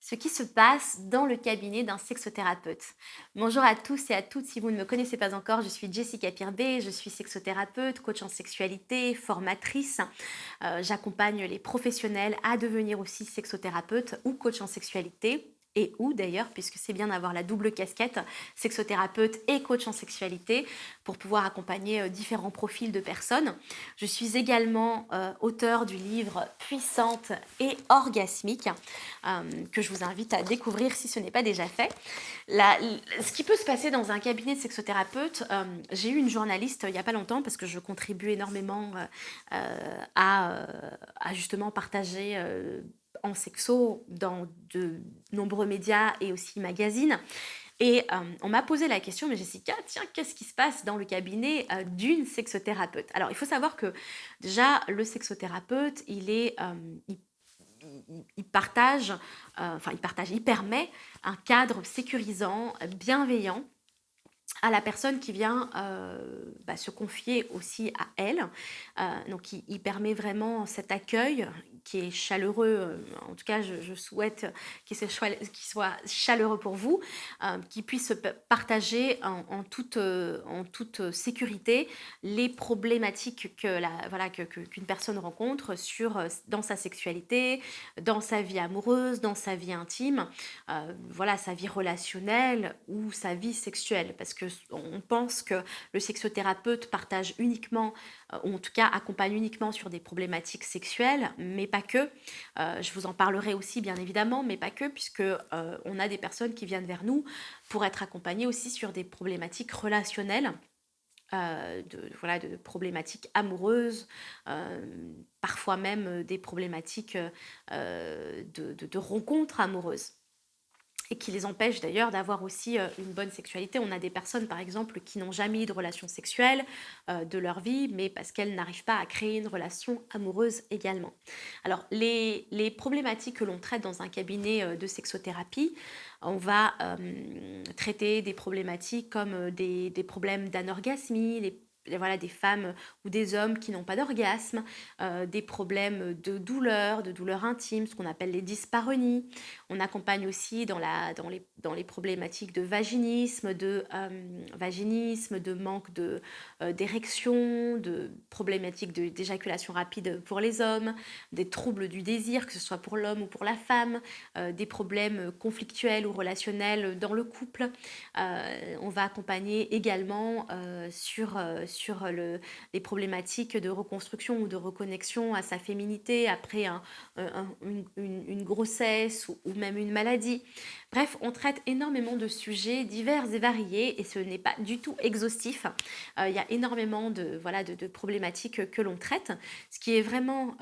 ce qui se passe dans le cabinet d'un sexothérapeute. Bonjour à tous et à toutes, si vous ne me connaissez pas encore, je suis Jessica Pirbet, je suis sexothérapeute, coach en sexualité, formatrice. J'accompagne les professionnels à devenir aussi sexothérapeute ou coach en sexualité. Et ou d'ailleurs, puisque c'est bien d'avoir la double casquette, sexothérapeute et coach en sexualité, pour pouvoir accompagner différents profils de personnes. Je suis également auteure du livre Puissante et orgasmique, que je vous invite à découvrir si ce n'est pas déjà fait. Ce qui peut se passer dans un cabinet de sexothérapeute, j'ai eu une journaliste il n'y a pas longtemps parce que je contribue énormément à justement partager en sexo dans de nombreux médias et aussi magazines. Et on m'a posé la question, mais Jessica, tiens, qu'est-ce qui se passe dans le cabinet d'une sexothérapeute? Alors, il faut savoir que déjà, le sexothérapeute, il partage, il permet un cadre sécurisant, bienveillant à la personne qui vient se confier aussi à elle. Donc il permet vraiment cet accueil qui est chaleureux. En tout cas, je souhaite qu'il soit chaleureux pour vous, qu'il puisse partager en toute sécurité les problématiques qu'une personne rencontre dans sa sexualité, dans sa vie amoureuse, dans sa vie intime, sa vie relationnelle ou sa vie sexuelle. Parce que on pense que le sexothérapeute partage uniquement, ou en tout cas accompagne uniquement sur des problématiques sexuelles, mais pas que. Je vous en parlerai aussi bien évidemment, mais pas que, puisque on a des personnes qui viennent vers nous pour être accompagnées aussi sur des problématiques relationnelles. De problématiques amoureuses, parfois même des problématiques de rencontres amoureuses, et qui les empêche d'ailleurs d'avoir aussi une bonne sexualité. On a des personnes, par exemple, qui n'ont jamais eu de relation sexuelle de leur vie, mais parce qu'elles n'arrivent pas à créer une relation amoureuse également. Alors, les problématiques que l'on traite dans un cabinet de sexothérapie, on va traiter des problématiques comme des problèmes d'anorgasmie, des femmes ou des hommes qui n'ont pas d'orgasme, des problèmes de douleurs intimes, ce qu'on appelle les dyspareunies. On accompagne aussi dans les problématiques de vaginisme, de manque d'érection, de problématiques d'éjaculation rapide pour les hommes, des troubles du désir, que ce soit pour l'homme ou pour la femme, des problèmes conflictuels ou relationnels dans le couple. On va accompagner également les problématiques de reconstruction ou de reconnexion à sa féminité après une grossesse ou même une maladie. Bref, on traite énormément de sujets divers et variés et ce n'est pas du tout exhaustif. Il y a énormément de problématiques que l'on traite. Ce qui est vraiment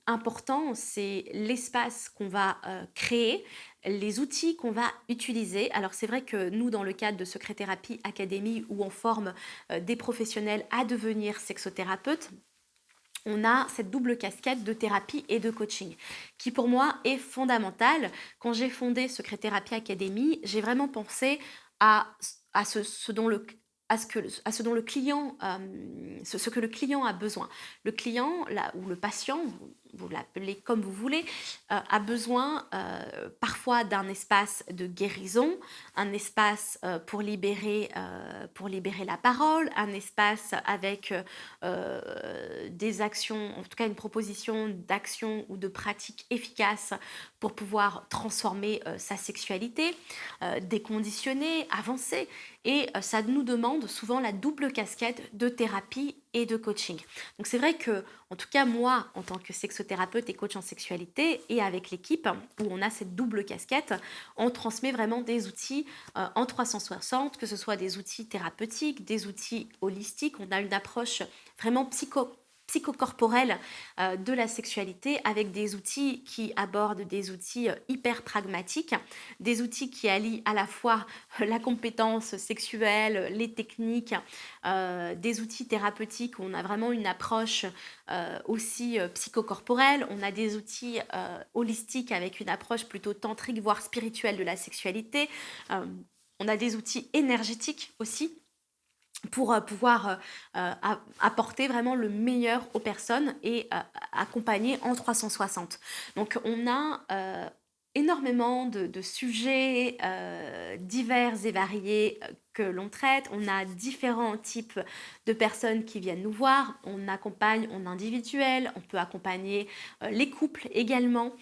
important, c'est l'espace qu'on va créer, les outils qu'on va utiliser. Alors c'est vrai que nous, dans le cadre de Secret Thérapie Academy, où on forme des professionnels à devenir sexothérapeutes, on a cette double casquette de thérapie et de coaching, qui pour moi est fondamentale. Quand j'ai fondé Secret Thérapie Academy, j'ai vraiment pensé à, à ce dont le à ce dont le client, ce que le client a besoin. Le client ou le patient, vous l'appelez comme vous voulez, a besoin parfois d'un espace de guérison, un espace pour libérer la parole, un espace avec des actions, en tout cas une proposition d'action ou de pratique efficace pour pouvoir transformer sa sexualité, déconditionner, avancer. Et ça nous demande souvent la double casquette de thérapie et de coaching. Donc c'est vrai que, en tout cas moi, en tant que sexothérapeute et coach en sexualité, et avec l'équipe, où on a cette double casquette, on transmet vraiment des outils en 360, que ce soit des outils thérapeutiques, des outils holistiques. On a une approche vraiment psychocorporelle de la sexualité, avec des outils qui abordent des outils hyper pragmatiques, des outils qui allient à la fois la compétence sexuelle, les techniques, des outils thérapeutiques où on a vraiment une approche aussi psychocorporelle. On a des outils holistiques avec une approche plutôt tantrique, voire spirituelle de la sexualité. On a des outils énergétiques aussi pour pouvoir apporter vraiment le meilleur aux personnes et accompagner en 360. Donc on a énormément de sujets divers et variés que l'on traite. On a différents types de personnes qui viennent nous voir. On accompagne en individuel, on peut accompagner les couples également,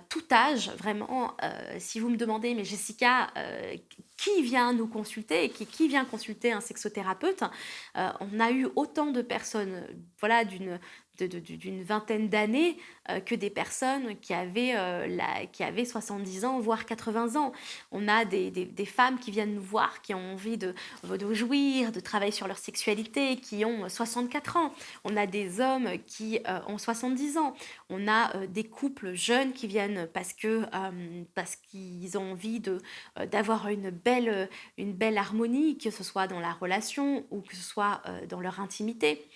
tout âge, vraiment. Si vous me demandez, mais Jessica, qui vient nous consulter et qui vient consulter un sexothérapeute, on a eu autant de personnes, voilà, d'une vingtaine d'années que des personnes qui avaient 70 ans, voire 80 ans. On a des femmes qui viennent nous voir, qui ont envie de jouir, de travailler sur leur sexualité, qui ont 64 ans. On a des hommes qui ont 70 ans. On a des couples jeunes qui viennent parce qu'ils ont envie d'avoir une belle harmonie, que ce soit dans la relation ou que ce soit dans leur intimité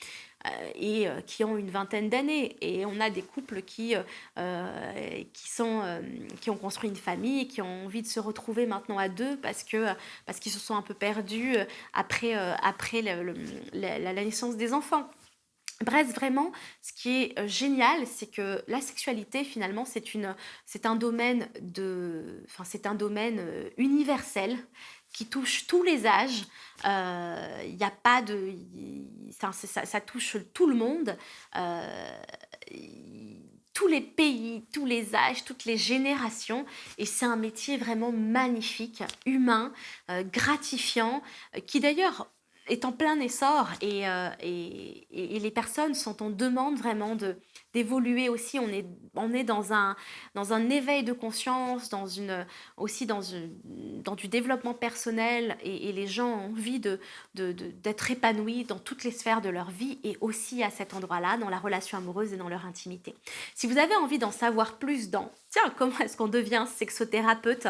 et qui ont une vingtaine d'années. Et on a des couples qui ont construit une famille et qui ont envie de se retrouver maintenant à deux parce qu'ils se sont un peu perdus après la naissance des enfants. Bref, vraiment, ce qui est génial, c'est que la sexualité, finalement, c'est un domaine c'est un domaine universel qui touche tous les âges. Il n'y a pas de, ça touche tout le monde, euh, tous les pays, tous les âges, toutes les générations. Et c'est un métier vraiment magnifique, humain, gratifiant, qui d'ailleurs est en plein essor et les personnes sont en demande vraiment d'évoluer aussi. On est dans un éveil de conscience, aussi dans du développement personnel et les gens ont envie d'être épanouis dans toutes les sphères de leur vie et aussi à cet endroit-là, dans la relation amoureuse et dans leur intimité. Si vous avez envie d'en savoir plus tiens, comment est-ce qu'on devient sexothérapeute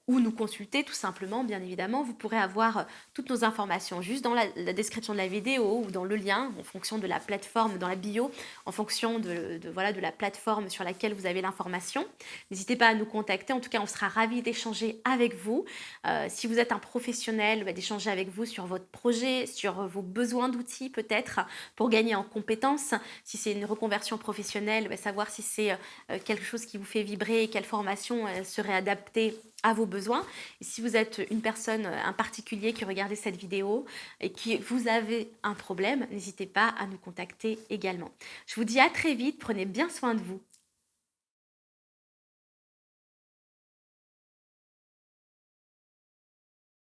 ou nous consulter tout simplement, bien évidemment, vous pourrez avoir toutes nos informations juste dans la description de la vidéo ou dans le lien en fonction de la plateforme, dans la bio, en fonction voilà, de la plateforme sur laquelle vous avez l'information. N'hésitez pas à nous contacter. En tout cas, on sera ravis d'échanger avec vous. Si vous êtes un professionnel, d'échanger avec vous sur votre projet, sur vos besoins d'outils peut-être pour gagner en compétences. Si c'est une reconversion professionnelle, savoir si c'est quelque chose qui vous fait vibrer et quelle formation serait adaptée à vos besoins. Et si vous êtes une personne, un particulier qui regardez cette vidéo et qui vous avez un problème, n'hésitez pas à nous contacter également. Je vous dis à très vite, prenez bien soin de vous.